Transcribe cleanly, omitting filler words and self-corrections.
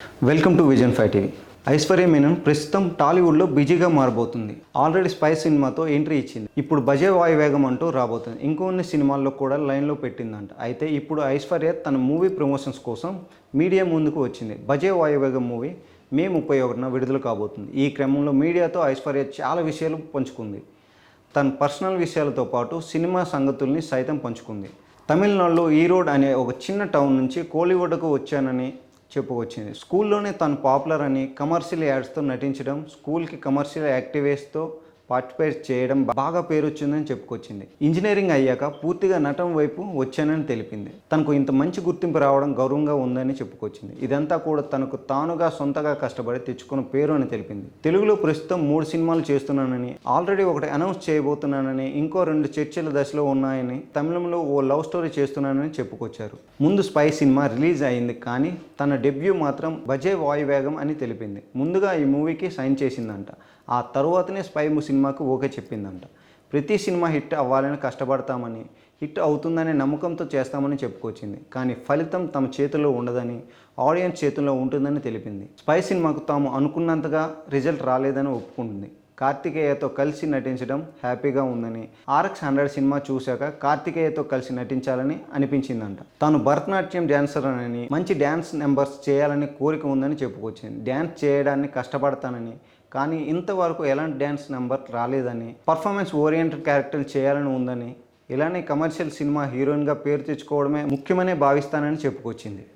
Welcome to vision 5 TV. Aishwarya Menon ప్రస్తుతం టాలీవుడ్లో బిజీగా మారబోతుంది. ఆల్రెడీ స్పై సినిమాతో ఎంట్రీ ఇచ్చింది. ఇప్పుడు బజే వాయువేగం అంటూ రాబోతుంది. ఇంకొన్ని సినిమాల్లో కూడా లైన్లో పెట్టిందంట. అయితే ఇప్పుడు ఐశ్వర్య తన మూవీ ప్రమోషన్స్ కోసం మీడియా ముందుకు వచ్చింది. బజే వాయువేగం మూవీ మే 31న విడుదల కాబోతుంది. ఈ క్రమంలో మీడియాతో ఐశ్వర్య చాలా విషయాలు పంచుకుంది. తన పర్సనల్ విషయాలతో పాటు సినిమా సంగతుల్ని సైతం పంచుకుంది. తమిళనాడులో ఈరోడ్ అనే ఒక చిన్న టౌన్ నుంచి కోలీవుడ్కు వచ్చానని చెప్పుకొచ్చింది. స్కూల్లోనే తను పాపులర్ అని, కమర్షియల్ యాడ్స్తో నటించడం, స్కూల్కి కమర్షియల్ యాక్టివిటీస్తో పార్టిసిపేట్ చేయడం బాగా పేరు వచ్చిందని చెప్పుకొచ్చింది. ఇంజనీరింగ్ అయ్యాక పూర్తిగా నటన వైపు వచ్చానని తెలిపింది. తనకు ఇంత మంచి గుర్తింపు రావడం గౌరవంగా ఉందని చెప్పుకొచ్చింది. ఇదంతా కూడా తనకు తానుగా సొంతగా కష్టపడి తెచ్చుకున్న పేరు అని తెలిపింది. తెలుగులో ప్రస్తుతం 3 సినిమాలు చేస్తున్నానని, ఆల్రెడీ ఒకటి అనౌన్స్ చేయబోతున్నానని, ఇంకో 2 చర్చల దశలో ఉన్నాయని, తమిళంలో ఓ లవ్ స్టోరీ చేస్తున్నానని చెప్పుకొచ్చారు. ముందు స్పై సినిమా రిలీజ్ అయింది, కానీ తన డెబ్యూ మాత్రం బజే వాయువేగం అని తెలిపింది. ముందుగా ఈ మూవీకి సైన్ చేసిందంట. ఆ తరువాతనే స్పై సినిమాకు ఓకే చెప్పిందంట. ప్రతి సినిమా హిట్ అవ్వాలని కష్టపడతామని, హిట్ అవుతుందనే నమ్మకంతో చేస్తామని చెప్పుకొచ్చింది. కానీ ఫలితం తమ చేతుల్లో ఉండదని, ఆడియన్స్ చేతుల్లో ఉంటుందని తెలిపింది. స్పై సినిమాకు తాము అనుకున్నంతగా రిజల్ట్ రాలేదని ఒప్పుకుంటుంది. కార్తికేయతో కలిసి నటించడం హ్యాపీగా ఉందని, RX 100 సినిమా చూశాక కార్తికేయతో కలిసి నటించాలని అనిపించిందంట. తాను భరతనాట్యం డ్యాన్సర్ అని, మంచి డ్యాన్స్ నెంబర్స్ చేయాలని కోరిక ఉందని చెప్పుకొచ్చింది. డ్యాన్స్ చేయడాన్ని కష్టపడతానని, కానీ ఇంతవరకు ఎలాంటి డ్యాన్స్ నెంబర్ రాలేదని, పర్ఫార్మెన్స్ ఓరియంటెడ్ క్యారెక్టర్లు చేయాలని ఉందని, ఇలానే కమర్షియల్ సినిమా హీరోయిన్గా పేరు తెచ్చుకోవడమే ముఖ్యమనే భావిస్తానని చెప్పుకొచ్చింది.